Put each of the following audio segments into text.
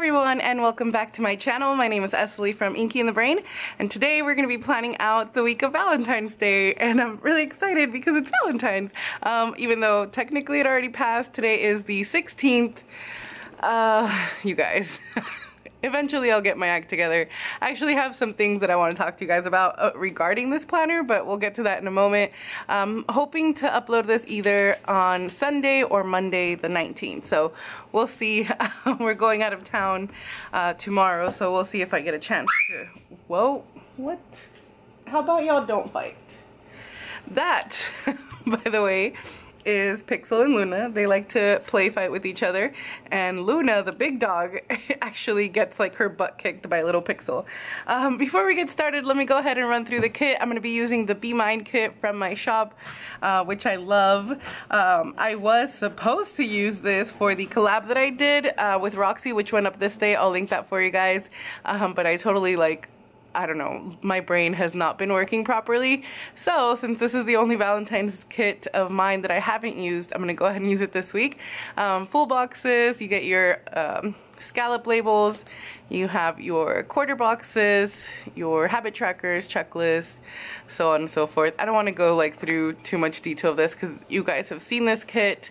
everyone, and welcome back to my channel. My name is Esli from inkeandthebrain, and today we're going to be planning out the week of Valentine's Day, and I'm really excited because it's Valentine's. Even though technically it already passed, today is the 16th. You guys. Eventually I'll get my act together. I actually have some things that I want to talk to you guys about regarding this planner, but we'll get to that in a moment. Hoping to upload this either on Sunday or Monday the 19th. So we'll see. We're going out of town tomorrow, so we'll see if I get a chance to... Whoa, what? How about y'all don't fight? That, by the way, is Pixel and Luna. They like to play fight with each other, and Luna, the big dog, actually gets like her butt kicked by little Pixel. Before we get started, let me go ahead and run through the kit. I'm going to be using the Be Mine kit from my shop, which I love. I was supposed to use this for the collab that I did with Roxy, which went up this day. I'll link that for you guys, but I totally I don't know, my brain has not been working properly. So since this is the only Valentine's kit of mine that I haven't used, I'm gonna go ahead and use it this week. Full boxes, you get your scallop labels, you have your quarter boxes, your habit trackers, checklists, so on and so forth. I don't want to go through too much detail of this because you guys have seen this kit,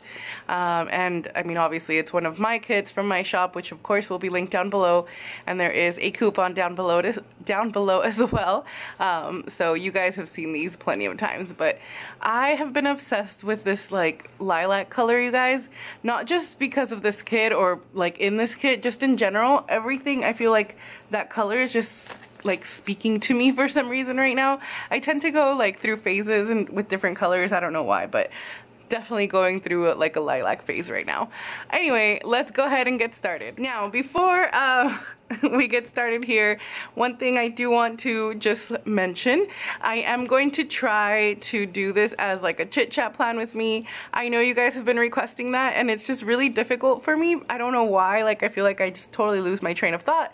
and I mean obviously it's one of my kits from my shop, which of course will be linked down below, and there is a coupon down below as well. So you guys have seen these plenty of times, but I have been obsessed with this lilac color, you guys, not just because of this kit or in this kit, just in general. Everything, I feel like that color is just speaking to me for some reason right now. I tend to go through phases and with different colors. I don't know why, but definitely going through a lilac phase right now. Anyway, let's go ahead and get started. Now, before we get started here, one thing I do want to just mention, I am going to try to do this as a chit-chat plan with me. I know you guys have been requesting that, and it's just really difficult for me. I don't know why. I feel like I just totally lose my train of thought.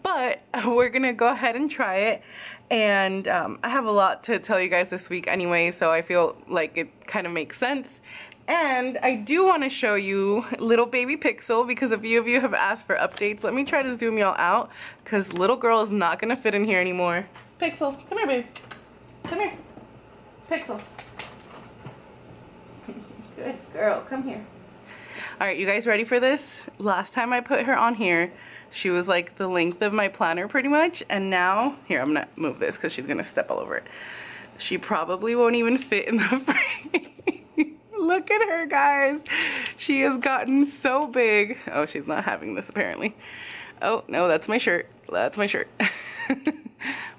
But we're gonna go ahead and try it, and I have a lot to tell you guys this week anyway, so I feel like it kind of makes sense. And I do want to show you little baby Pixel, because a few of you have asked for updates. Let me try to zoom y'all out, because little girl is not gonna fit in here anymore. Pixel, come here, baby. Come here. Pixel. Good girl, come here. Alright, you guys ready for this? Last time I put her on here, she was the length of my planner pretty much, and now, here, I'm gonna move this because she's gonna step all over it. She probably won't even fit in the frame. Look at her, guys. She has gotten so big. Oh, she's not having this apparently. Oh, no, that's my shirt. That's my shirt.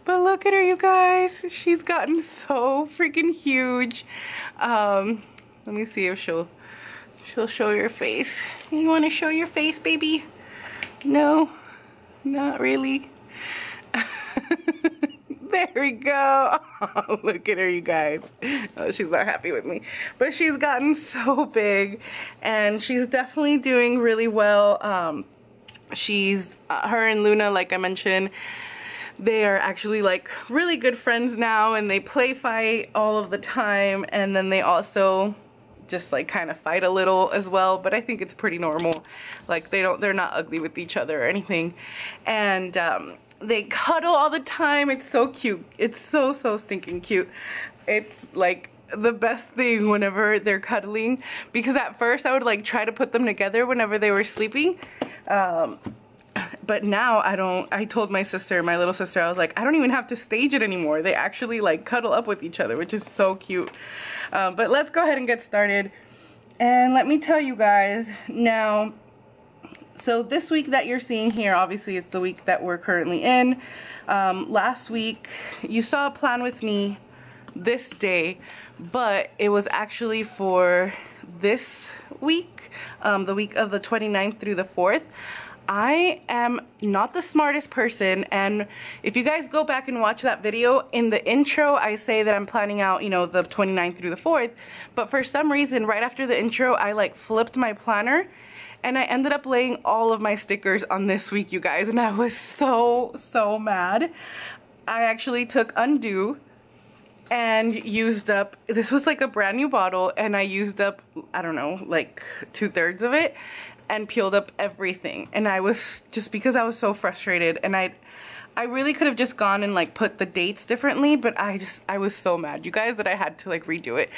But look at her, you guys. She's gotten so freaking huge. Let me see if she'll show your face. You want to show your face, baby? No, not really. There we go. Oh, look at her, you guys. Oh, she's not happy with me. But she's gotten so big, and she's definitely doing really well. Her and Luna, like I mentioned, they are actually really good friends now, and they play fight all of the time, and then they also just kind of fight a little as well, but I think it's pretty normal. They're not ugly with each other or anything, and they cuddle all the time. It's so cute. It's so stinking cute. It's the best thing whenever they're cuddling, because at first I would try to put them together whenever they were sleeping, but now I don't. I told my little sister, I was like, I don't even have to stage it anymore. They actually cuddle up with each other, which is so cute. But let's go ahead and get started. And let me tell you guys now, so this week that you're seeing here, obviously it's the week that we're currently in. Last week you saw a plan with me this day, but it was actually for this week, the week of the 29th through the 4th. I am not the smartest person, and if you guys go back and watch that video, in the intro I say that I'm planning out, the 29th through the 4th, but for some reason right after the intro I flipped my planner, and I ended up laying all of my stickers on this week, you guys, and I was so mad. I actually took undo and used up, this was a brand new bottle, and I used up, I don't know, 2/3 of it. and peeled up everything. And I was, just because I was so frustrated, and I really could have just gone and like put the dates differently, but I was so mad, you guys, that I had to like redo it.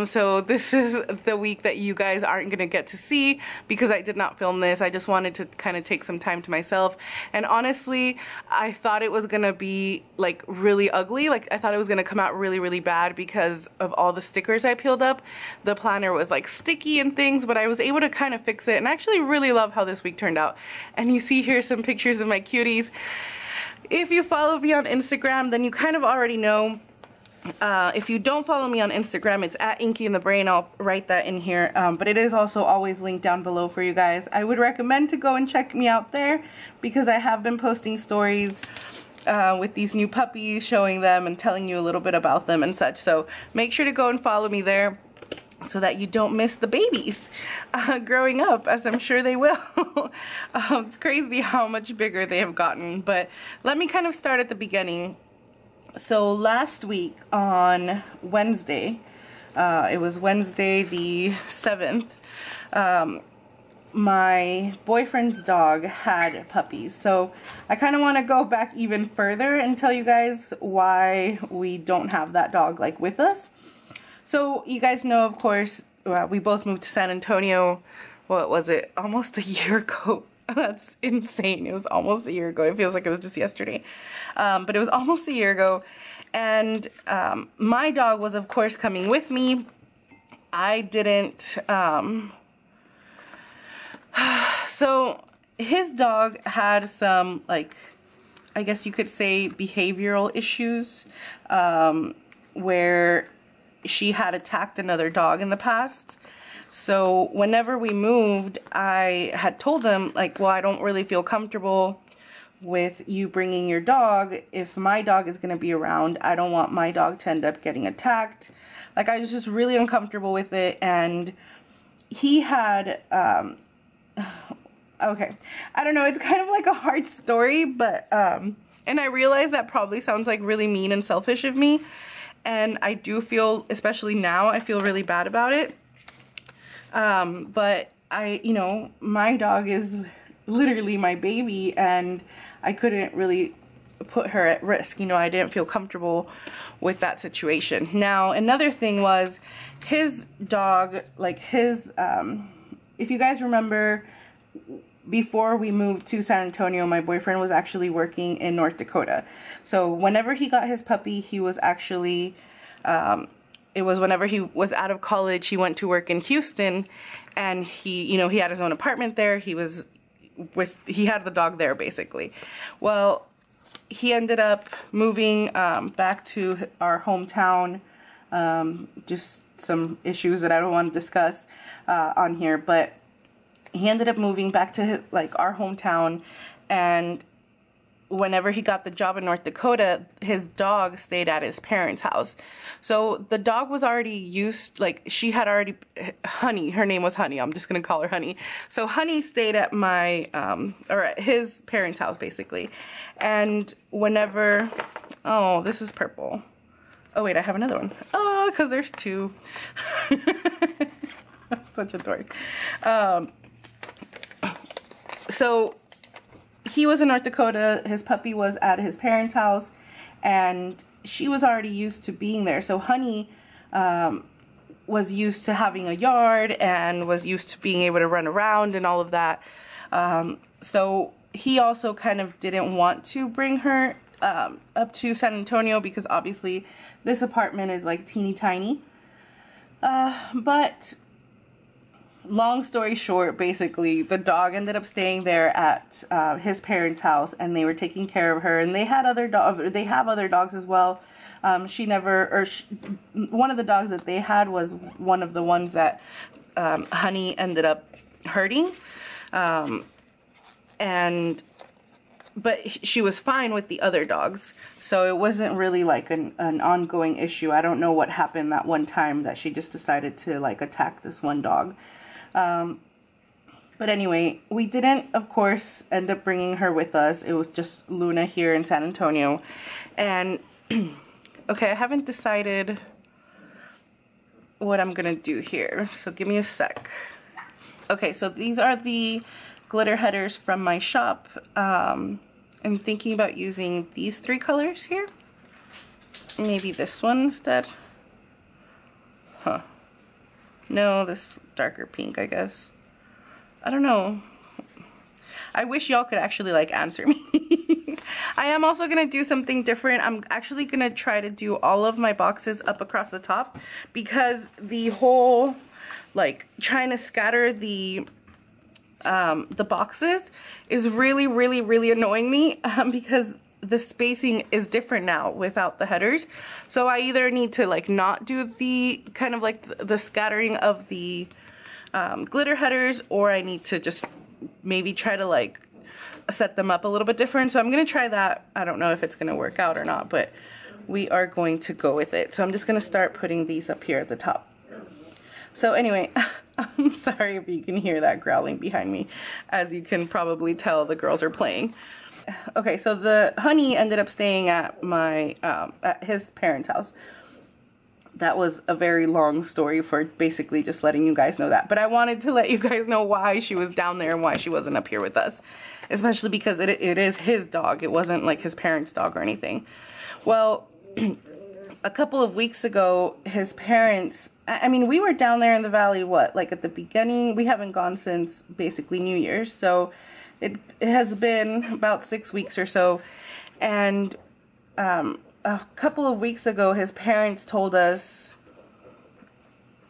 So this is the week that you guys aren't gonna get to see because I did not film this. I just wanted to kind of take some time to myself. And honestly, I thought it was gonna be like really ugly. Like I thought it was gonna come out really, really bad because of all the stickers I peeled up. The planner was like sticky and things, but I was able to kind of fix it, and I actually really love how this week turned out. And you see here some pictures of my cuties. If you follow me on Instagram, then you kind of already know. If you don't follow me on Instagram, it's at inkeandthebrain. I'll write that in here. But it is also always linked down below for you guys. I would recommend to go and check me out there because I have been posting stories with these new puppies, showing them and telling you a little bit about them and such. So make sure to go and follow me there, so that you don't miss the babies growing up, as I'm sure they will. It's crazy how much bigger they have gotten. But let me kind of start at the beginning. So last week on Wednesday, it was Wednesday the 7th, my boyfriend's dog had puppies. So I kind of want to go back even further and tell you guys why we don't have that dog like with us. So you guys know, of course, we both moved to San Antonio, what was it, almost a year ago. That's insane. It was almost a year ago. It feels like it was just yesterday. But it was almost a year ago. And my dog was, of course, coming with me. I didn't... So his dog had some, like, I guess you could say behavioral issues, where she had attacked another dog in the past. So whenever we moved, I had told him, like, well, I don't really feel comfortable with you bringing your dog. If my dog is going to be around, I don't want my dog to end up getting attacked. Like, I was just really uncomfortable with it. And he had, okay, I don't know, it's kind of like a hard story, but, and I realize that probably sounds like really mean and selfish of me. And I do feel, especially now, I feel really bad about it. But you know, my dog is literally my baby, and I couldn't really put her at risk. You know, I didn't feel comfortable with that situation. Now, another thing was his dog, like his, if you guys remember, before we moved to San Antonio, my boyfriend was actually working in North Dakota. So whenever he got his puppy, he was actually, it was whenever he was out of college, he went to work in Houston, and he, you know, he had his own apartment there. He had the dog there, basically. Well, he ended up moving back to our hometown, just some issues that I don't want to discuss on here, but he ended up moving back to his, like, our hometown, and whenever he got the job in North Dakota, his dog stayed at his parents' house. So the dog was already used, like, she had already, Honey, her name was Honey, I'm just gonna call her Honey. So Honey stayed at my, or at his parents' house, basically. And whenever, oh, this is purple. Oh wait, I have another one. Oh, because there's two. I'm such a dork. So he was in North Dakota, his puppy was at his parents' house, and she was already used to being there. So Honey was used to having a yard and was used to being able to run around and all of that. So he also kind of didn't want to bring her up to San Antonio because obviously this apartment is like teeny tiny. But long story short, basically, the dog ended up staying there at his parents' house, and they were taking care of her. And they had other dogs. They have other dogs as well. One of the dogs that they had was one of the ones that Honey ended up hurting. But she was fine with the other dogs, so it wasn't really like an ongoing issue. I don't know what happened that one time that she just decided to like attack this one dog. But anyway, we didn't, of course, end up bringing her with us. It was just Luna here in San Antonio. And, okay, I haven't decided what I'm gonna do here, so give me a sec. Okay, so these are the glitter headers from my shop. I'm thinking about using these 3 colors here. Maybe this one instead. Huh. No, this darker pink, I guess. I don't know. I wish y'all could actually like answer me. I am also gonna do something different. I'm actually gonna try to do all of my boxes up across the top, because the whole like trying to scatter the boxes is really annoying me, because the spacing is different now without the headers. So I either need to like not do the kind of like the scattering of the glitter headers, or I need to just maybe try to like set them up a little bit different. So I'm gonna try that. I don't know if it's gonna work out or not, but we are going to go with it. So I'm just gonna start putting these up here at the top. So anyway, I'm sorry if you can hear that growling behind me. As you can probably tell, the girls are playing. Okay, so the Honey ended up staying at my at his parents' house. That was a very long story for basically just letting you guys know that. But I wanted to let you guys know why she was down there and why she wasn't up here with us. Especially because it is his dog. It wasn't like his parents' dog or anything. Well, a couple of weeks ago, his parents, I mean, we were down there in the valley, what, like at the beginning? We haven't gone since basically New Year's. So it has been about 6 weeks or so. And a couple of weeks ago, his parents told us,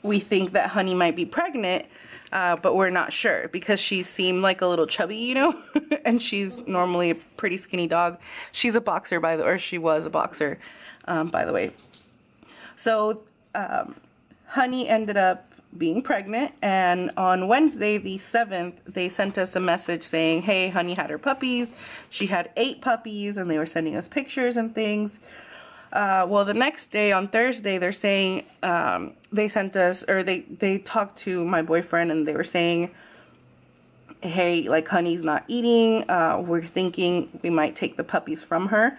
we think that Honey might be pregnant, but we're not sure, because she seemed like a little chubby, you know, and she's normally a pretty skinny dog. She's a boxer, or she was a boxer, by the way. So Honey ended up being pregnant, and on Wednesday the 7th they sent us a message saying, hey, Honey had her puppies. She had 8 puppies, and they were sending us pictures and things. Well, the next day, on Thursday, they're saying, they sent us, or they talked to my boyfriend, and they were saying, hey, like, Honey's not eating. We're thinking we might take the puppies from her,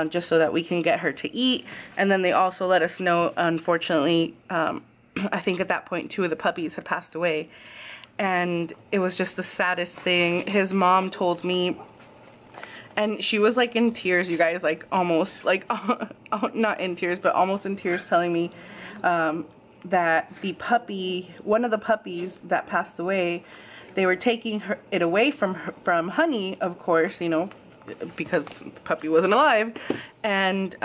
just so that we can get her to eat. And then they also let us know, unfortunately, I think at that point 2 of the puppies had passed away. And it was just the saddest thing. His mom told me, and she was like in tears, you guys, like almost, like, not in tears, but almost in tears, telling me that the puppy, one of the puppies that passed away, they were taking it away from Honey, of course, you know, because the puppy wasn't alive, and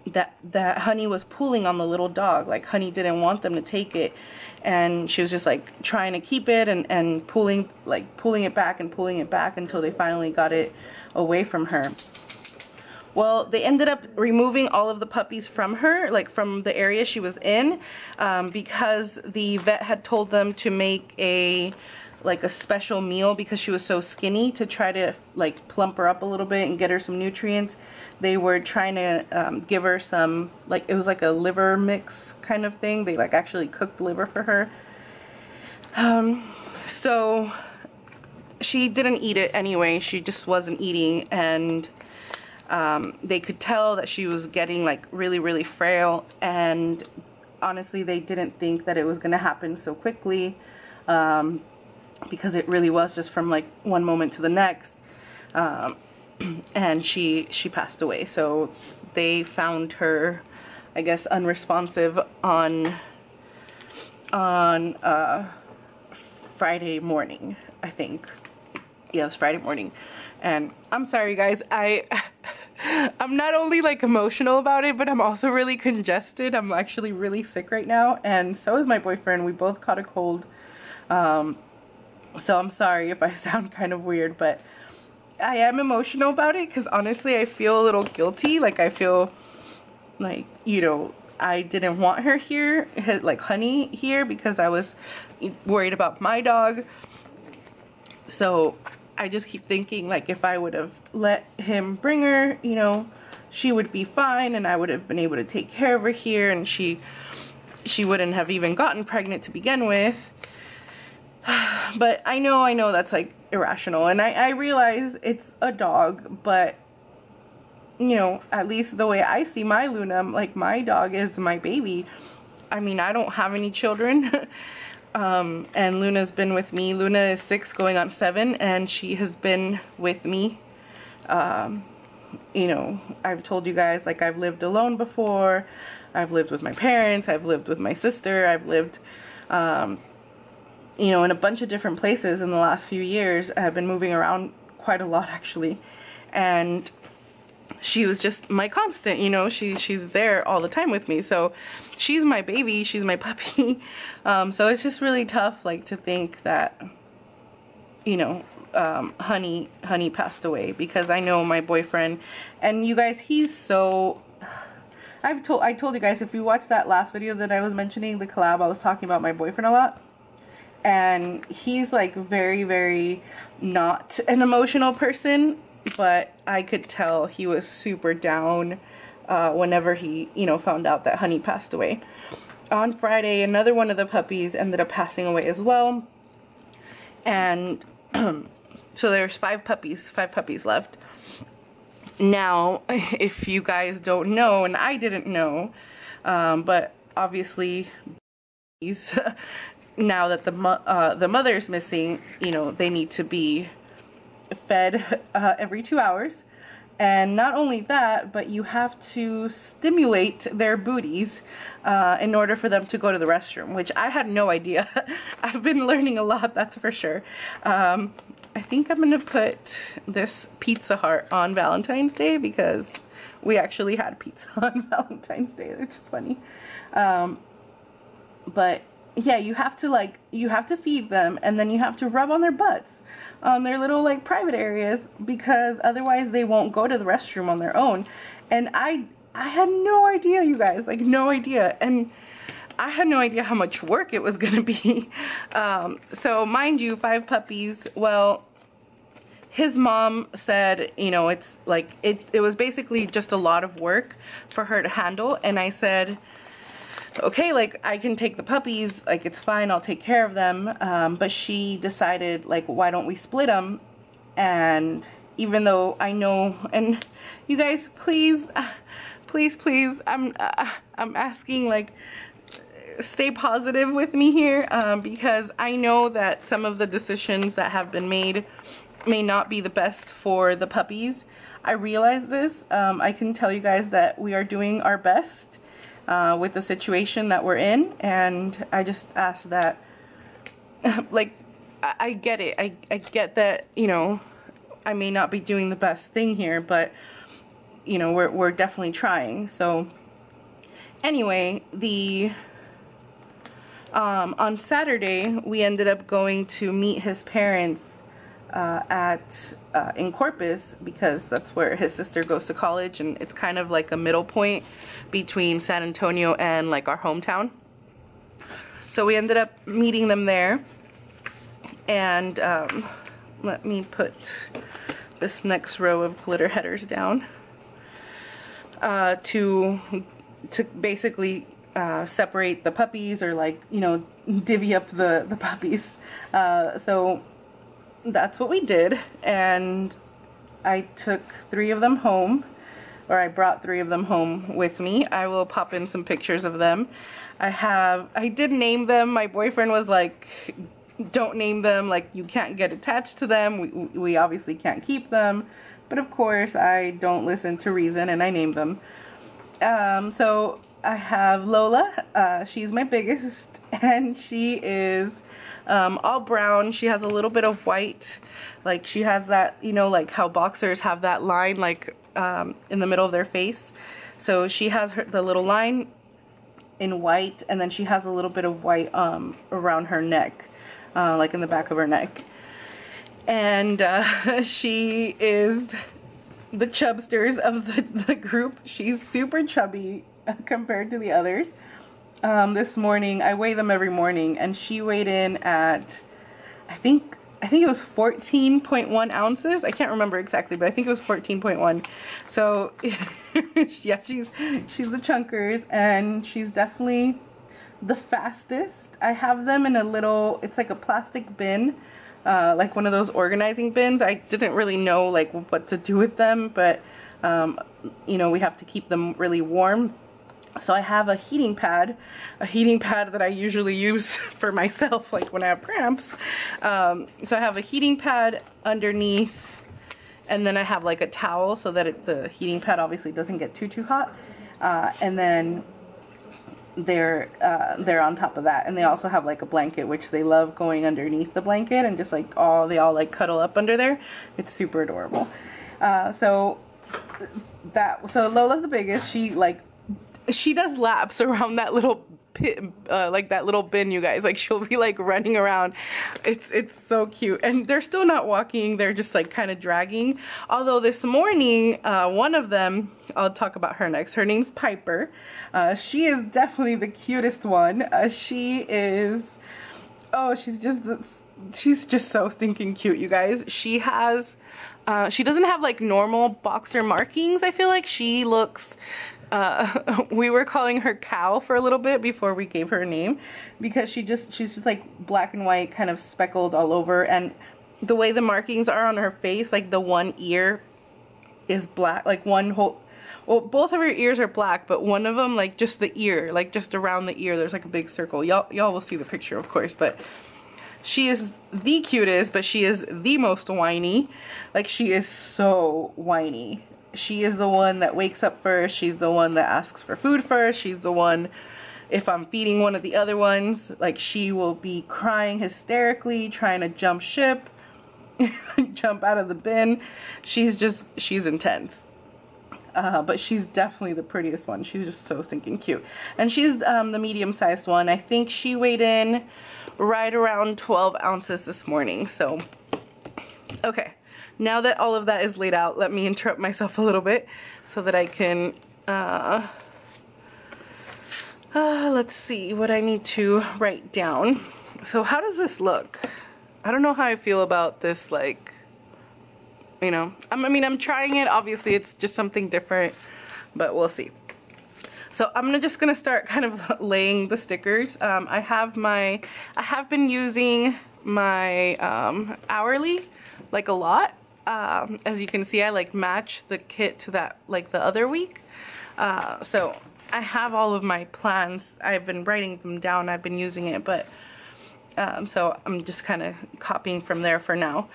that Honey was pulling on the little dog. Like, Honey didn't want them to take it, and she was just like trying to keep it and pulling it back until they finally got it away from her. Well, they ended up removing all of the puppies from her, like from the area she was in, because the vet had told them to make a special meal, because she was so skinny, to try to like plump her up a little bit and get her some nutrients. They were trying to give her some, like, it was like a liver mix kind of thing. They like actually cooked liver for her. So she didn't eat it anyway. She just wasn't eating, and they could tell that she was getting like really frail, and honestly they didn't think that it was going to happen so quickly, because it really was just from like one moment to the next, and she passed away. So they found her, I guess, unresponsive on Friday morning, I think. Yeah, it was Friday morning. And I'm sorry, guys, I'm not only like emotional about it, but I'm also really congested. I'm actually really sick right now, and so is my boyfriend. We both caught a cold. So I'm sorry if I sound kind of weird, but I am emotional about it, because honestly I feel a little guilty. Like, I feel like, you know, I didn't want her here, like Honey here, because I was worried about my dog. So I just keep thinking, like, if I would have let him bring her, you know, she would be fine, and I would have been able to take care of her here, and she wouldn't have even gotten pregnant to begin with. But I know that's like irrational, and I realize it's a dog, but you know, at least the way I see my Luna, like, my dog is my baby. I mean, I don't have any children, And Luna's been with me. Luna is 6 going on 7, and she has been with me. You know, I've told you guys, like, I've lived alone before. I've lived with my parents. I've lived with my sister. I've lived, you know, in a bunch of different places in the last few years. I've been moving around quite a lot, actually. And she was just my constant, you know, she's there all the time with me. So she's my baby, she's my puppy. So it's just really tough, like, to think that, you know, Honey passed away, because I know my boyfriend, and you guys, he's so, I told you guys, if you watched that last video that I was mentioning, the collab, I was talking about my boyfriend a lot. And he's like very, very not an emotional person, but I could tell he was super down whenever he, you know, found out that Honey passed away. On Friday, another one of the puppies ended up passing away as well. And so there's 5 puppies left. Now, if you guys don't know, and I didn't know, but obviously now that the mother's missing, you know, they need to be fed every 2 hours. And not only that, but you have to stimulate their booties in order for them to go to the restroom, which I had no idea. I've been learning a lot, that's for sure. I think I'm gonna put this pizza heart on Valentine's Day, because we actually had pizza on Valentine's Day, which is funny. But yeah, you have to feed them, and then you have to rub on their butts, on their little, like, private areas, because otherwise they won't go to the restroom on their own. And I had no idea, you guys, like, no idea. And I had no idea how much work it was gonna be. So mind you, 5 puppies, well, his mom said, you know, it's like, it was basically just a lot of work for her to handle. And I said, okay, like, I can take the puppies, like, it's fine, I'll take care of them. But she decided, like, why don't we split them? And even though I know, and you guys, please, please, I'm asking, like, stay positive with me here, because I know that some of the decisions that have been made may not be the best for the puppies. I realize this. I can tell you guys that we are doing our best with the situation that we're in, and I just ask that, like, I get it. I get that, you know, I may not be doing the best thing here, but, you know, we're definitely trying. So anyway, on Saturday, we ended up going to meet his parents in Corpus, because that's where his sister goes to college, and it's kind of like a middle point between San Antonio and, like, our hometown. So we ended up meeting them there, and let me put this next row of glitter headers down to basically separate the puppies, or, like, you know, divvy up the puppies. So that's what we did, and I took 3 of them home, or I brought 3 of them home with me. I will pop in some pictures of them. I did name them. My boyfriend was like, don't name them, like, you can't get attached to them. We obviously can't keep them, but of course I don't listen to reason, and I named them. So I have Lola. She's my biggest, and she is all brown. She has a little bit of white, like, she has that, you know, like how boxers have that line, like, in the middle of their face. So she has the little line in white, and then she has a little bit of white around her neck, like in the back of her neck. And she is the chubsters of the group. She's super chubby compared to the others. This morning, I weigh them every morning, and she weighed in at, I think it was 14.1 ounces. I can't remember exactly, but I think it was 14.1. So yeah, she's the chunkers, and she's definitely the fastest. I have them in a little, it's like a plastic bin, like one of those organizing bins. I didn't really know, like, what to do with them, but you know, we have to keep them really warm. So I have a heating pad that I usually use for myself, like when I have cramps. So I have a heating pad underneath, and then I have like a towel so that the heating pad obviously doesn't get too hot. And then they're on top of that, and they also have like a blanket, which they love going underneath the blanket and just like they all like cuddle up under there. It's super adorable. So Lola's the biggest. She does laps around that little pit, like that little bin, you guys. Like she'll be like running around. It's so cute, and they're still not walking. They're just like kind of dragging. Although this morning, one of them, I'll talk about her next. Her name's Piper. She is definitely the cutest one. She's just so stinking cute, you guys. She doesn't have like normal boxer markings. I feel like she looks, we were calling her Cow for a little bit before we gave her a name, because she's just like black and white, kind of speckled all over, and the way the markings are on her face, like the one ear is black, like well, both of her ears are black, but one of them, like just the ear, like just around the ear, there's like a big circle. Y'all will see the picture, of course, but she is the cutest, but she is the most whiny. Like she is so whiny. She is the one that wakes up first. She's the one that asks for food first. She's the one, if I'm feeding one of the other ones, like she will be crying hysterically, trying to jump ship, jump out of the bin. She's intense. But she's definitely the prettiest one. She's just so stinking cute. And she's the medium-sized one. I think she weighed in right around 12 ounces this morning. So, okay. Now that all of that is laid out, let me interrupt myself a little bit so that I can, let's see what I need to write down. So how does this look? I don't know how I feel about this, like, you know, I'm trying it. Obviously, it's just something different, but we'll see. So I'm just gonna start kind of laying the stickers. I have been using my hourly like a lot. As you can see, I like match the kit to that like the other week. So I have all of my plans. I've been writing them down. I've been using it, but so I'm just kind of copying from there for now.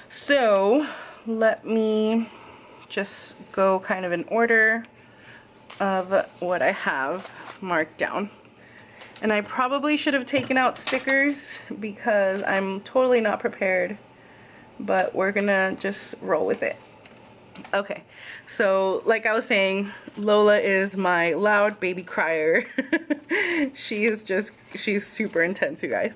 So let me just go kind of in order of what I have marked down. And I probably should have taken out stickers because I'm totally not prepared, but we're gonna just roll with it. Okay, so like I was saying, Lola is my loud baby crier. She's super intense, you guys.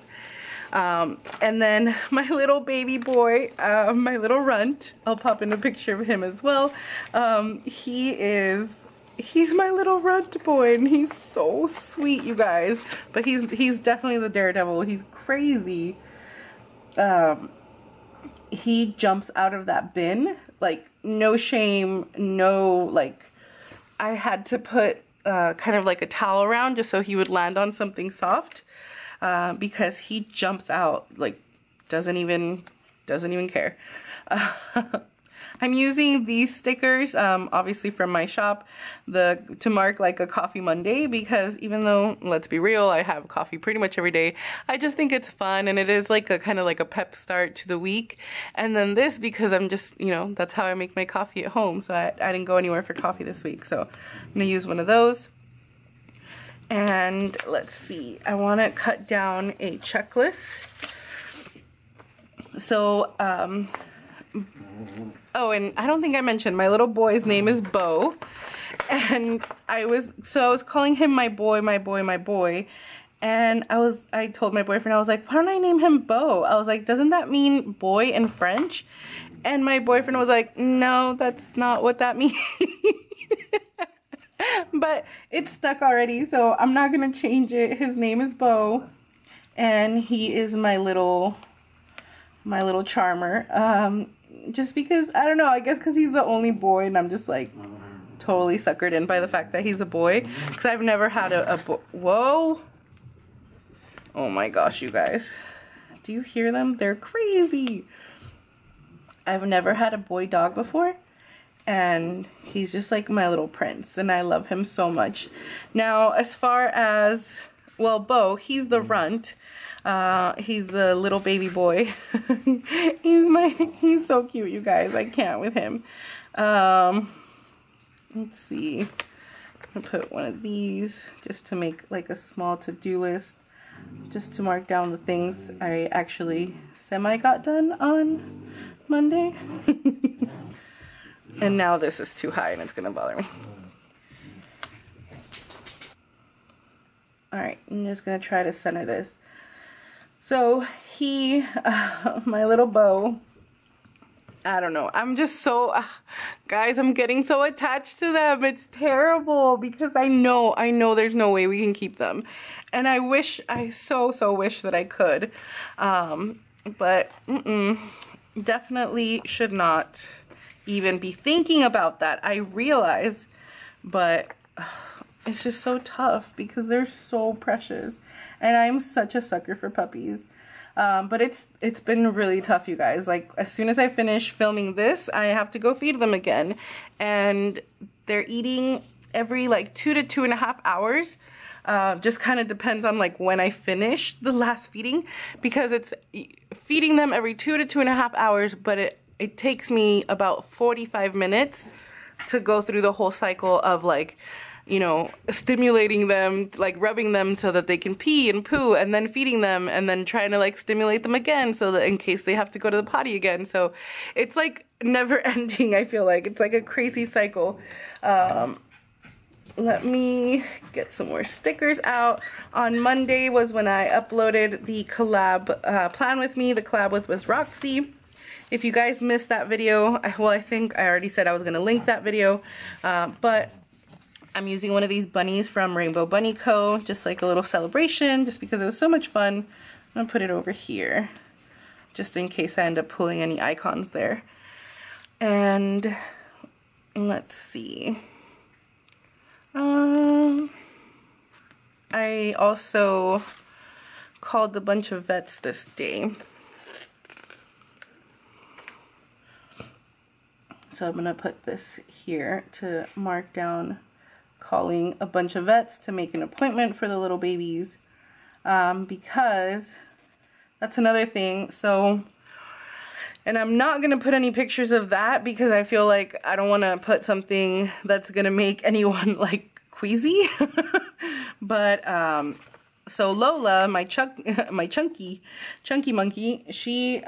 And then my little baby boy, my little runt, I'll pop in a picture of him as well. He's my little runt boy, and he's so sweet, you guys. But he's definitely the daredevil. He's crazy. He jumps out of that bin, like no shame, no, like I had to put kind of like a towel around just so he would land on something soft. Because he jumps out, like doesn't even care. I'm using these stickers, obviously from my shop, to mark like a coffee Monday, because even though, let's be real, I have coffee pretty much every day, I just think it's fun, and it is like a kind of like a pep start to the week. And then this, because I'm just, you know, that's how I make my coffee at home, so I didn't go anywhere for coffee this week, so I'm gonna use one of those. And let's see, I want to cut down a checklist. So, oh, and I don't think I mentioned, my little boy's name is Bo. And I was calling him my boy. And I told my boyfriend, I was like, why don't I name him Bo? I was like, doesn't that mean boy in French? And my boyfriend was like, no, that's not what that means. But it's stuck already, so I'm not gonna change it. His name is Bo, and he is my little charmer. Just because, I don't know, I guess because he's the only boy, and I'm just like totally suckered in by the fact that he's a boy, because I've never had a boy. Whoa! Oh my gosh, you guys, do you hear them? They're crazy. I've never had a boy dog before, and he's just like my little prince, and I love him so much. Now, as far as, well, Bo, he's the runt. He's the little baby boy. He's so cute, you guys. I can't with him. Let's see. I'm gonna put one of these just to make like a small to-do list, just to mark down the things I actually got done on Monday. And now this is too high and it's gonna bother me. Alright, I'm just gonna try to center this. So he, my little Bo, I don't know, I'm just so, guys, I'm getting so attached to them. It's terrible because I know there's no way we can keep them. And I so wish that I could. But definitely should not even be thinking about that. I realize, but it's just so tough because they're so precious. And I'm such a sucker for puppies. But it's been really tough, you guys. Like, as soon as I finish filming this, I have to go feed them again. And they're eating every like 2 to 2.5 hours. Just kind of depends on like when I finish the last feeding, because it's feeding them every 2 to 2.5 hours, but it takes me about 45 minutes to go through the whole cycle of like, you know, stimulating them, like rubbing them so that they can pee and poo, and then feeding them, and then trying to like stimulate them again so that in case they have to go to the potty again. So it's like never ending. I feel like it's like a crazy cycle. Let me get some more stickers out. On Monday was when I uploaded the collab plan with me, the collab with Roxy. If you guys missed that video, well, I think I already said I was going to link that video, but I'm using one of these bunnies from Rainbow Bunny Co. Just like a little celebration, just because it was so much fun. I'm going to put it over here, just in case I end up pulling any icons there. And let's see. I also called a bunch of vets this day. So I'm going to put this here to mark down calling a bunch of vets to make an appointment for the little babies, because that's another thing. So, and I'm not going to put any pictures of that because I feel like I don't want to put something that's going to make anyone like queasy. But so Lola, my chunky monkey, she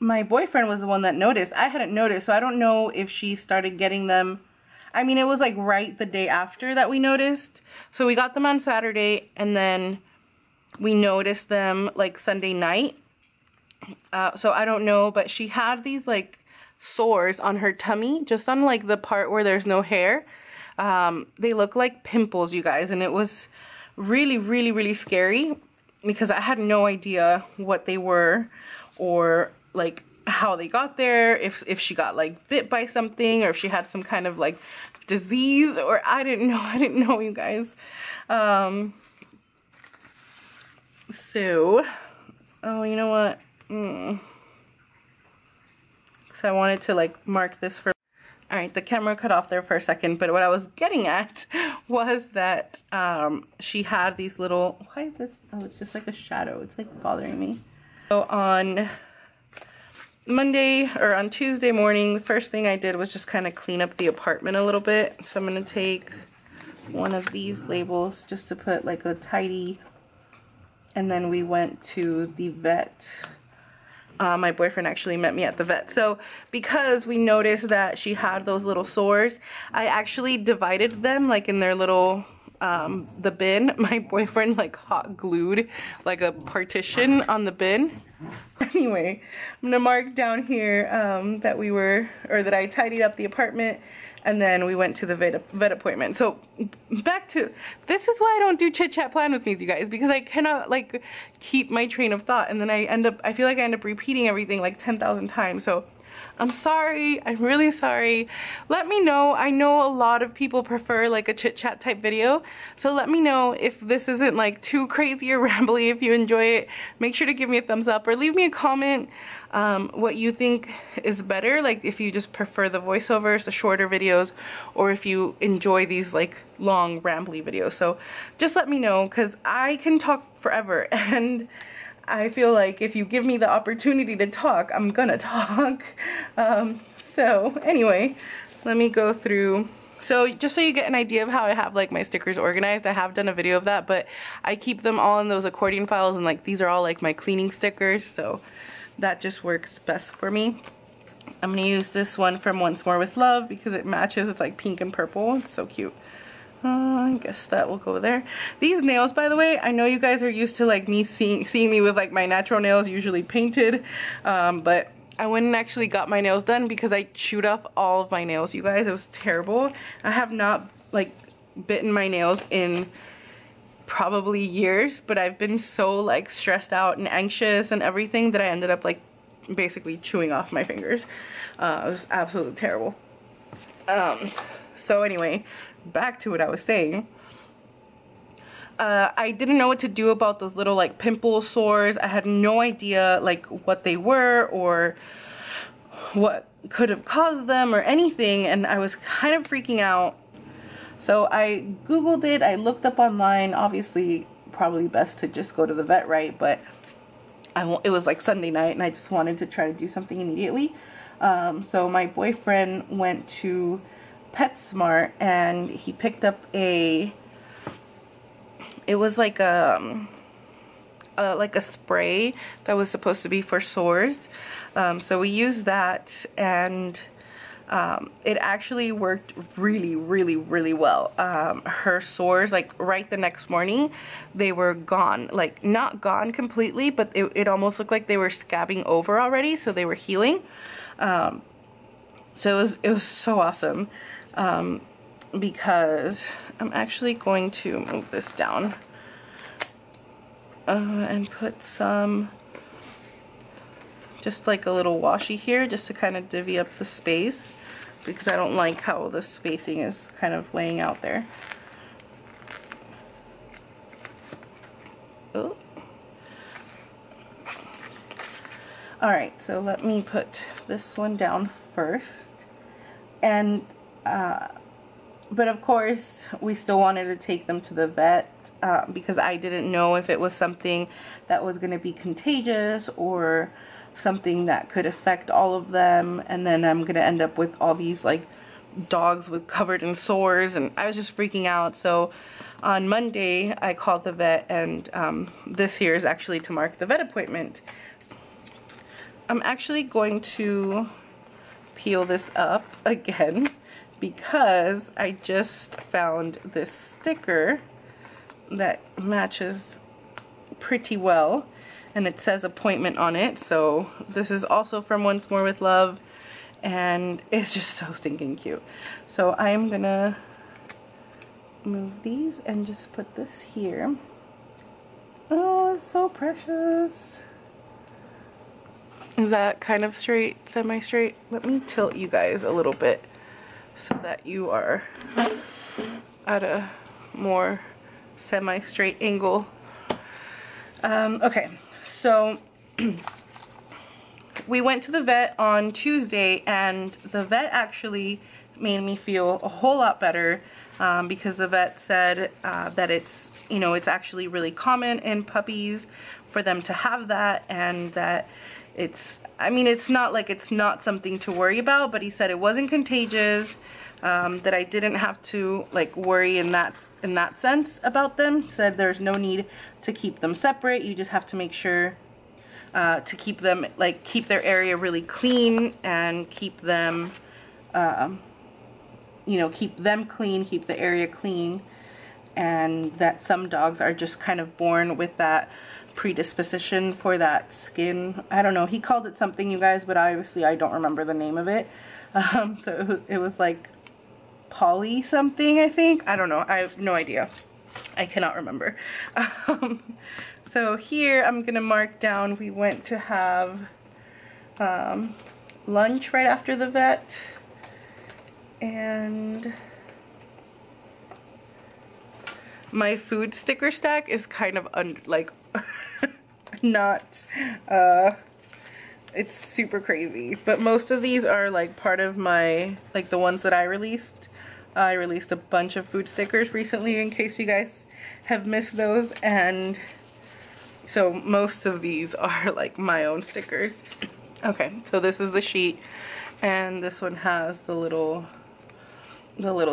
my boyfriend was the one that noticed. I hadn't noticed, so I don't know if she started getting them. I mean, it was like right the day after that we noticed. So we got them on Saturday, and then we noticed them like Sunday night. So I don't know, but she had these like sores on her tummy, just on like the part where there's no hair. They look like pimples, you guys, and it was really scary because I had no idea what they were or like how they got there, if she got like bit by something, or if she had some kind of like disease, or I didn't know, you guys. So, oh, you know what? So I wanted to like mark this for. All right, the camera cut off there for a second, but what I was getting at was that she had these little, why is this? Oh, it's just like a shadow. It's like bothering me. So on Monday, or on Tuesday morning, the first thing I did was just kind of clean up the apartment a little bit. So I'm going to take one of these labels just to put like a tidy, and then we went to the vet. My boyfriend actually met me at the vet. So because we noticed that she had those little sores, I actually divided them like in their little the bin. My boyfriend like hot glued like a partition on the bin. Anyway, I'm gonna mark down here that I tidied up the apartment, and then we went to the vet appointment. So back to, this is why I don't do chit-chat plan with me, you guys, because I cannot like keep my train of thought, and then I feel like I end up repeating everything like 10,000 times. So I'm sorry. I'm really sorry. Let me know. I know a lot of people prefer like a chit chat type video, so let me know if this isn't like too crazy or rambly. If you enjoy it, make sure to give me a thumbs up or leave me a comment what you think is better, like if you just prefer the voiceovers, the shorter videos, or if you enjoy these like long rambly videos. So just let me know, because I can talk forever, and I feel like if you give me the opportunity to talk, I'm gonna talk. So anyway, let me go through. So just so you get an idea of how I have like my stickers organized, I have done a video of that, but I keep them all in those accordion files, and like these are all like my cleaning stickers, so that just works best for me. I'm gonna use this one from Once More with Love because it matches. It's like pink and purple. It's so cute. I guess that will go there. These nails, by the way, I know you guys are used to like me seeing me with like my natural nails usually painted, but I went and actually got my nails done because I chewed off all of my nails, you guys. It was terrible. I have not like bitten my nails in probably years, but I've been so like stressed out and anxious and everything that I ended up like basically chewing off my fingers. It was absolutely terrible. So anyway, back to what I was saying. I didn't know what to do about those little like pimple sores. I had no idea like what they were or what could have caused them or anything, and I was kind of freaking out. So I googled it, I looked up online. Obviously probably best to just go to the vet, right? But it was like Sunday night and I just wanted to try to do something immediately. So my boyfriend went to PetSmart and he picked up it was like a spray that was supposed to be for sores. So we used that, and it actually worked really, really, really well. Her sores, like right the next morning, they were gone. Like not gone completely, but it almost looked like they were scabbing over already, so they were healing. So it was so awesome. Because I'm actually going to move this down and put some, just like a little washi here, just to kind of divvy up the space, because I don't like how the spacing is kind of laying out there. Oh. Alright, so let me put this one down first. And but of course we still wanted to take them to the vet because I didn't know if it was something that was going to be contagious or something that could affect all of them, and then I'm going to end up with all these like dogs covered in sores, and I was just freaking out. So on Monday I called the vet, and this here is actually to mark the vet appointment. I'm actually going to peel this up again because I just found this sticker that matches pretty well, and it says appointment on it. So this is also from Once More with Love, and it's just so stinking cute. So I'm gonna move these and just put this here. Oh, it's so precious. Is that kind of straight, semi-straight? Let me tilt you guys a little bit so that you are at a more semi-straight angle. Okay, so we went to the vet on Tuesday, and the vet actually made me feel a whole lot better because the vet said that it's, you know, it's actually really common in puppies for them to have that, and that it's, I mean, it's not like it's not something to worry about, but he said it wasn't contagious, that I didn't have to like worry in that sense about them. Said there's no need to keep them separate. You just have to make sure to keep them, like, keep their area really clean and keep them, you know, keep them clean, keep the area clean, and that some dogs are just kind of born with that predisposition for that skin. I don't know, he called it something, you guys, but obviously I don't remember the name of it. So it was like poly something, I think. I don't know, I have no idea. I cannot remember. So here I'm gonna mark down, we went to have lunch right after the vet, and my food sticker stack is kind of like not it's super crazy, but most of these are like part of my, like the ones that I released. I released a bunch of food stickers recently in case you guys have missed those, and so most of these are like my own stickers. Okay, so this is the sheet, and this one has the little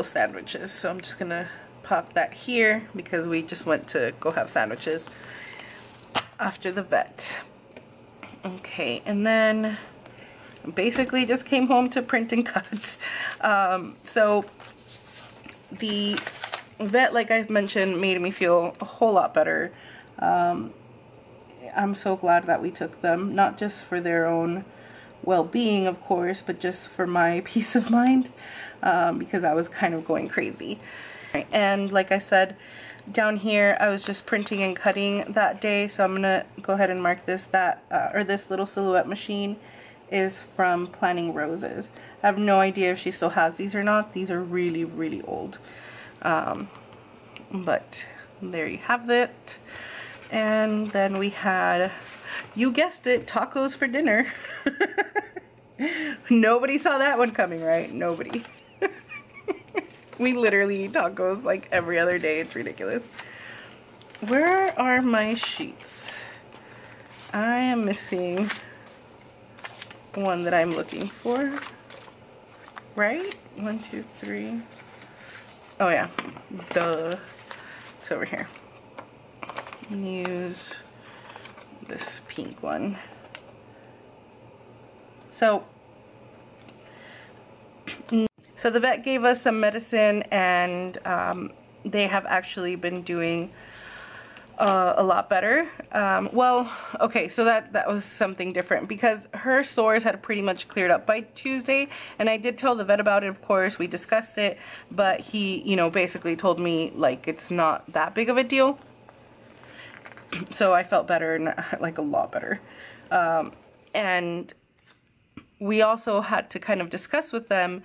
sandwiches. So I'm just gonna pop that here because we just went to go have sandwiches after the vet. Okay, and then basically just came home to print and cut. So the vet, like I've mentioned, made me feel a whole lot better. I'm so glad that we took them, not just for their own well-being, of course, but just for my peace of mind, because I was kind of going crazy. And like I said, down here I was just printing and cutting that day, so I'm gonna go ahead and mark this, that or this little silhouette machine is from Planning Roses. I have no idea if she still has these or not. These are really, really old, but there you have it. And then we had, you guessed it, tacos for dinner. Nobody saw that one coming, right? Nobody. We literally eat tacos like every other day. It's ridiculous. Where are my sheets? I am missing one that I'm looking for. Right? 1, 2, 3. Oh yeah. Duh. It's over here. Use this pink one. So the vet gave us some medicine, and they have actually been doing a lot better. Well, okay, so that was something different because her sores had pretty much cleared up by Tuesday, and I did tell the vet about it, of course. We discussed it, but he, you know, basically told me like it's not that big of a deal. So I felt better, and like a lot better. And we also had to kind of discuss with them,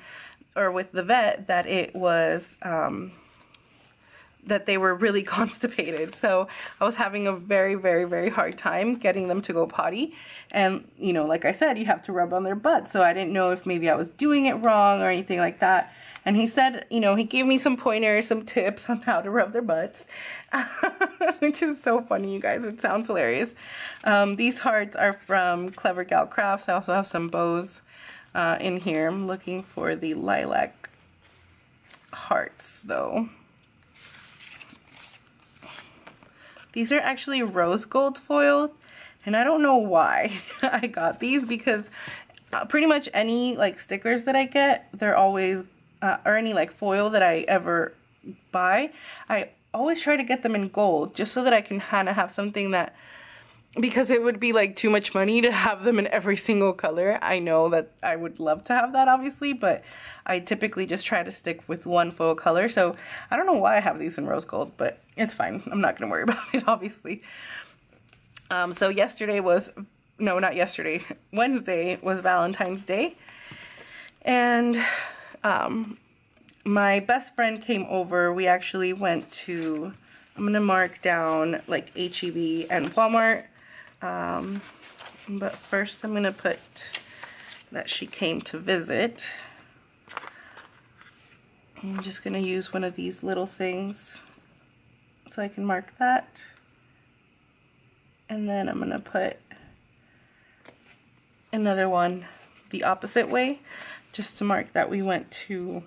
or with the vet, that it was, that they were really constipated. So I was having a very, very, very hard time getting them to go potty. And, you know, like I said, you have to rub on their butt. So I didn't know if maybe I was doing it wrong or anything like that. And he said, you know, he gave me some pointers, some tips on how to rub their butts, which is so funny, you guys. It sounds hilarious. These hearts are from Clever Gal Crafts. I also have some bows in here. I'm looking for the lilac hearts, though. These are actually rose gold foil, and I don't know why I got these, because pretty much any like stickers that I get, they're always or any like foil that I ever buy, I always try to get them in gold, just so that I can kind of have something that, because it would be like too much money to have them in every single color. I know that I would love to have that, obviously, but I typically just try to stick with one foil color. So I don't know why I have these in rose gold, but it's fine. I'm not gonna worry about it, obviously. So yesterday was, no, not yesterday, Wednesday was Valentine's Day, and my best friend came over. We actually went to, I'm gonna mark down like H-E-B and Walmart. But first I'm gonna put that she came to visit. I'm just gonna use one of these little things so I can mark that. And then I'm gonna put another one the opposite way, just to mark that we went to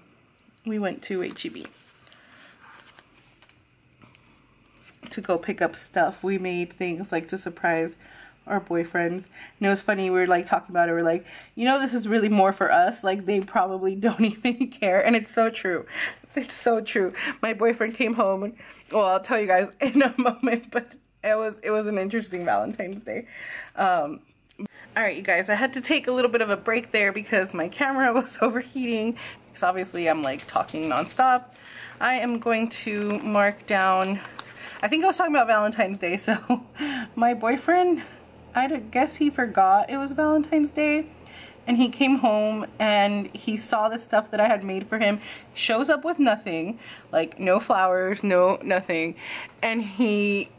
H-E-B to go pick up stuff. We made things like to surprise our boyfriends. And it was funny, we were like talking about it, we're like, you know, this is really more for us, like they probably don't even care. And it's so true. It's so true. My boyfriend came home, and well, I'll tell you guys in a moment, but it was an interesting Valentine's Day. Alright, you guys, I had to take a little bit of a break there because my camera was overheating, because obviously I'm like talking nonstop. I am going to mark down, I think I was talking about Valentine's Day, so my boyfriend, I guess he forgot it was Valentine's Day, and he came home and he saw the stuff that I had made for him. Shows up with nothing, like no flowers, no nothing, and he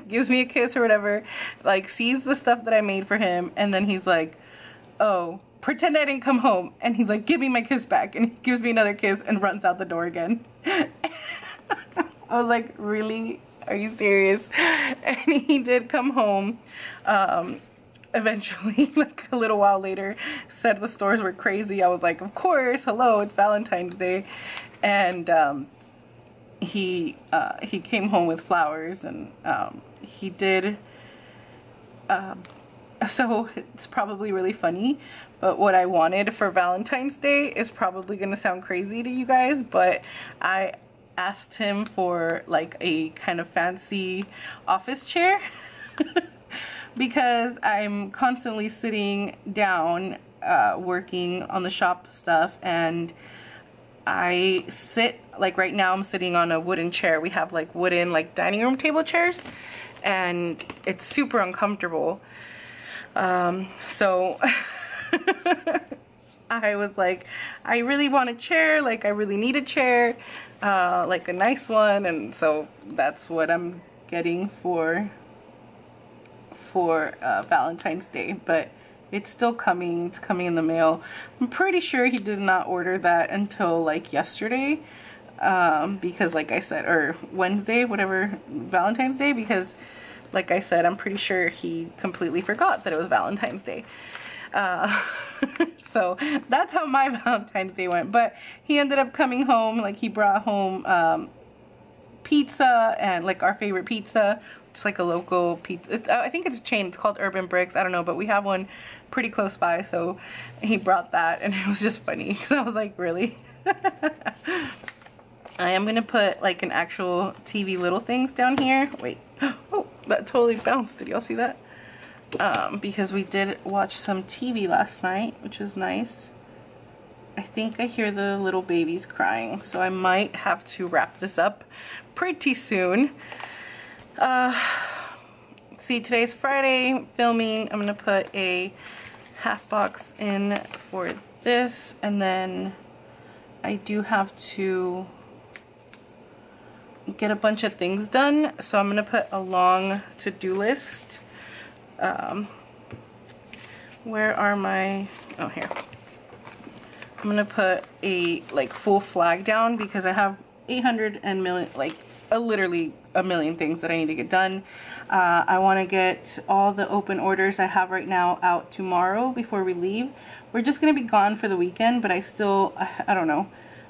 gives me a kiss or whatever, like sees the stuff that I made for him, and then he's like, oh, pretend I didn't come home, and he's like, give me my kiss back, and he gives me another kiss and runs out the door again. I was like, really? Are you serious? And he did come home eventually, like a little while later, said the stores were crazy. I was like, of course, hello, it's Valentine's Day. And he came home with flowers, and he did, so it's probably really funny, but what I wanted for Valentine's Day is probably gonna sound crazy to you guys, but I asked him for like a kind of fancy office chair because I'm constantly sitting down working on the shop stuff, and I sit, like right now I'm sitting on a wooden chair. We have like wooden like dining room table chairs, and it's super uncomfortable. So I was like, I really want a chair, like I really need a chair, like a nice one, and so that's what I'm getting for Valentine's Day, but it's still coming. It's coming in the mail. I'm pretty sure he did not order that until like yesterday, because like I said, or Wednesday, whatever, Valentine's Day, because like I said, I'm pretty sure he completely forgot that it was Valentine's Day. So that's how my Valentine's Day went. But he ended up coming home, like he brought home pizza, and like our favorite pizza, just like a local pizza. I think it's a chain. It's called Urban Bricks. I don't know, but we have one pretty close by. So he brought that, and it was just funny because I was like, really? I am gonna put like an actual TV little things down here. Wait, oh, that totally bounced. Did y'all see that? Because we did watch some TV last night, which was nice. I think I hear the little babies crying, so I might have to wrap this up pretty soon. See, today's Friday filming. I'm gonna put a half box in for this, and then I do have to get a bunch of things done, so I'm gonna put a long to-do list. Where are my, oh, here. I'm gonna put a like full flag down because I have 800 and million, like literally a million things that I need to get done. I want to get all the open orders I have right now out tomorrow before we leave. We're just gonna be gone for the weekend, but I still, I don't know.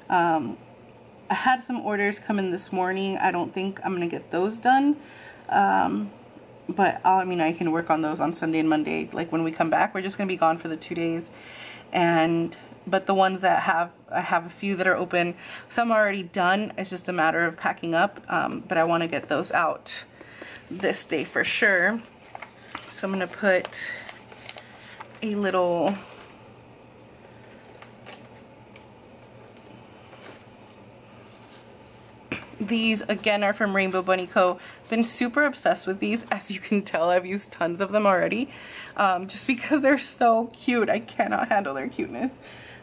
I had some orders come in this morning. I don't think I'm gonna get those done. But I mean, I can work on those on Sunday and Monday, like when we come back. We're just gonna be gone for the 2 days, but the ones that I have a few that are open. Some are already done. It's just a matter of packing up. But I want to get those out this day for sure. So I'm gonna put a little. These again are from Rainbow Bunny Co. Been super obsessed with these. As you can tell, I've used tons of them already, just because they're so cute. I cannot handle their cuteness.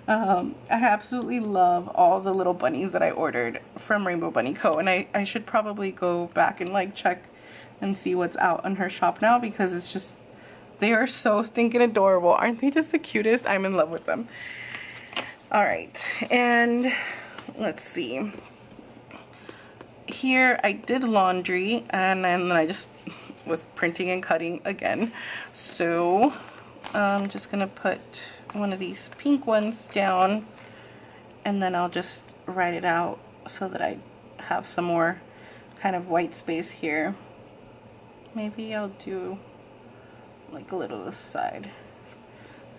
I absolutely love all the little bunnies that I ordered from Rainbow Bunny Co. And I should probably go back and like check and see what's out on her shop now, because it's just, they are so stinking adorable. Aren't they just the cutest? I'm in love with them. All right, and let's see. Here I did laundry, and then I just was printing and cutting again. So I'm just gonna put one of these pink ones down, and then I'll just write it out so that I have some more kind of white space here. Maybe I'll do like a little this side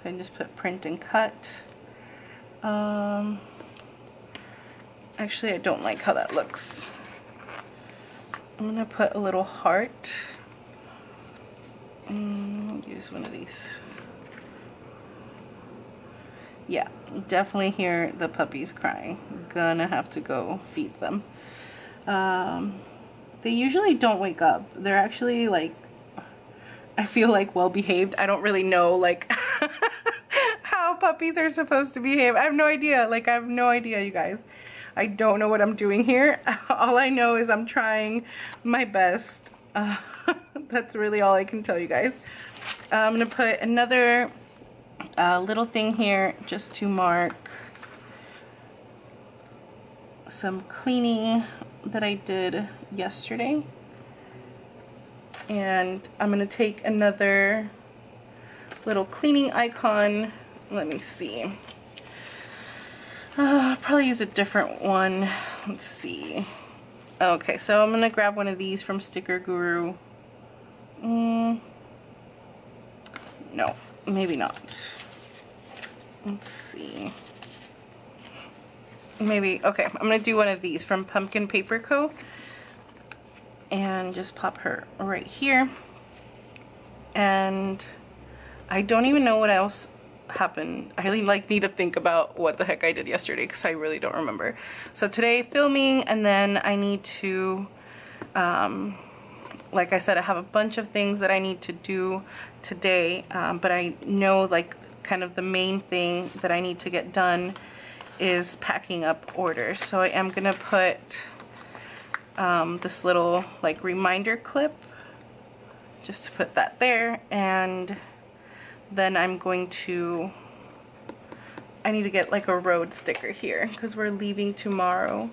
and just put print and cut. Actually, I don't like how that looks. I'm gonna put a little heart. Use one of these. Yeah, definitely hear the puppies crying. Gonna have to go feed them. They usually don't wake up. They're actually like, I feel like well behaved. I don't really know like puppies are supposed to behave. I have no idea. Like, I have no idea, you guys. I don't know what I'm doing here. All I know is I'm trying my best. That's really all I can tell you guys. I'm gonna put another little thing here just to mark some cleaning that I did yesterday. And I'm gonna take another little cleaning icon. Let me see. Probably use a different one. Let's see. Okay, so I'm gonna grab one of these from Sticker Guru. No, maybe not. Let's see. Maybe, okay, I'm gonna do one of these from Pumpkin Paper Co. And just pop her right here. And I don't even know what else happened. I really need to think about what the heck I did yesterday because I really don't remember. So today filming, and then I need to, like I said, I have a bunch of things that I need to do today, but I know like kind of the main thing that I need to get done is packing up orders. So I am gonna put this little like reminder clip just to put that there, and then I'm going to, I need to get like a road sticker here because we're leaving tomorrow.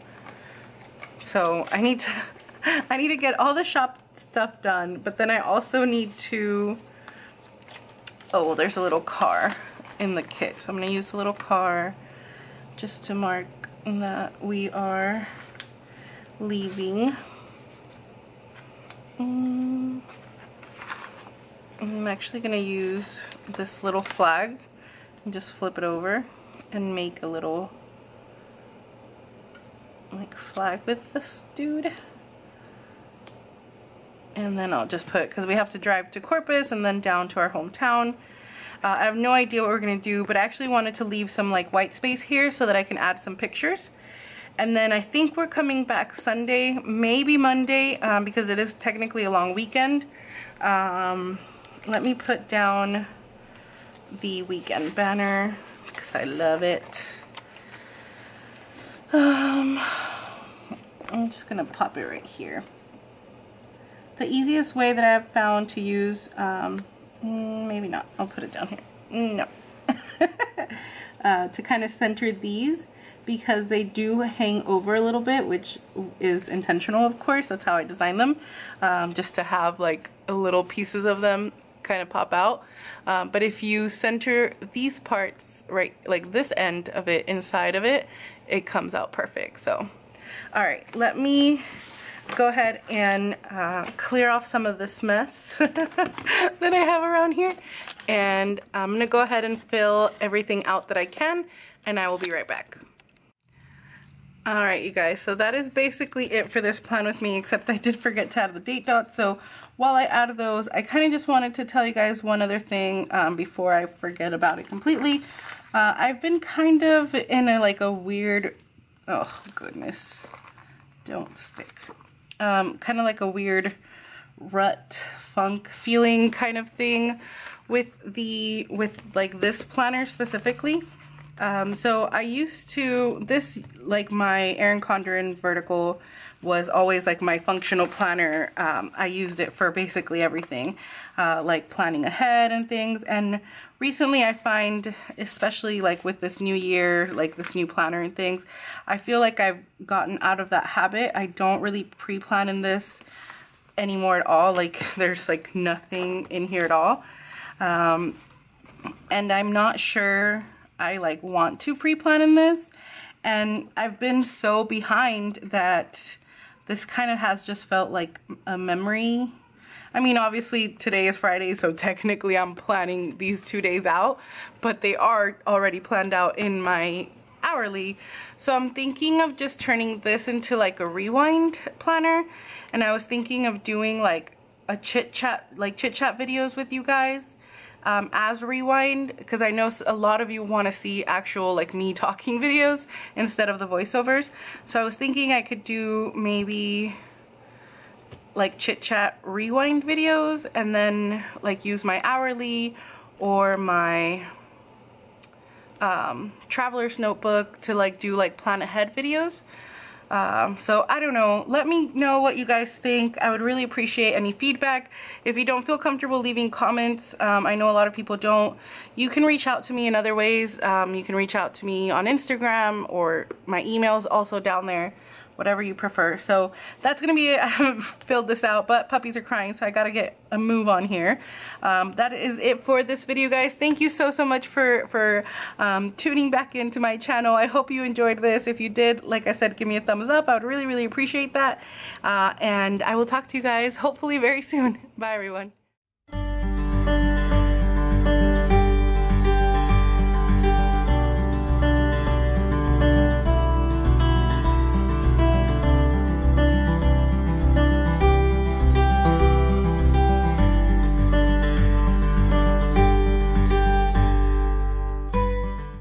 So I need to get all the shop stuff done, but then I also need to, oh, well, there's a little car in the kit. So I'm gonna use the little car just to mark that we are leaving. I'm actually going to use this little flag and just flip it over and make a little like flag with this dude. And then I'll just put, because we have to drive to Corpus and then down to our hometown. I have no idea what we're going to do, but I actually wanted to leave some like white space here so that I can add some pictures. And then I think we're coming back Sunday, maybe Monday, because it is technically a long weekend. Let me put down the weekend banner because I love it. I'm just gonna pop it right here. The easiest way that I've found to use, maybe not, I'll put it down here. No. To kind of center these, because they do hang over a little bit, which is intentional, of course. That's how I designed them, just to have like a little pieces of them kind of pop out. But if you center these parts right, like this end of it inside of it, it comes out perfect. So, all right, let me go ahead and clear off some of this mess that I have around here, and I'm gonna go ahead and fill everything out that I can, and I will be right back. Alright, you guys, so that is basically it for this plan with me, except I did forget to add the date dots. So while I add those, I kind of just wanted to tell you guys one other thing before I forget about it completely. I've been kind of in a weird, oh goodness, don't stick. Kind of like a weird rut funk feeling kind of thing with like this planner specifically. So I used to, this, like my Erin Condren vertical was always like my functional planner. I used it for basically everything, like planning ahead and things. And recently I find, especially like with this new year, like this new planner and things, I feel like I've gotten out of that habit. I don't really pre-plan in this anymore at all. Like there's like nothing in here at all. And I'm not sure I like want to pre-plan in this, and I've been so behind that this kind of has just felt like a memory. I mean, obviously today is Friday, so technically I'm planning these 2 days out, but they are already planned out in my hourly. So I'm thinking of just turning this into like a rewind planner, and I was thinking of doing like a chit-chat videos with you guys as rewind, because I know a lot of you want to see actual like me talking videos instead of the voiceovers. So I was thinking I could do maybe like chit-chat rewind videos, and then like use my hourly or my traveler's notebook to like do like plan ahead videos. So I don't know, let me know what you guys think. I would really appreciate any feedback. If you don't feel comfortable leaving comments, I know a lot of people don't, you can reach out to me in other ways. You can reach out to me on Instagram, or my email's also down there, whatever you prefer. So that's gonna be it. I haven't filled this out, but puppies are crying, so I gotta get a move on here. That is it for this video, guys. Thank you so much for tuning back into my channel. I hope you enjoyed this. If you did, like I said, give me a thumbs up. I would really appreciate that. And I will talk to you guys hopefully very soon. Bye, everyone.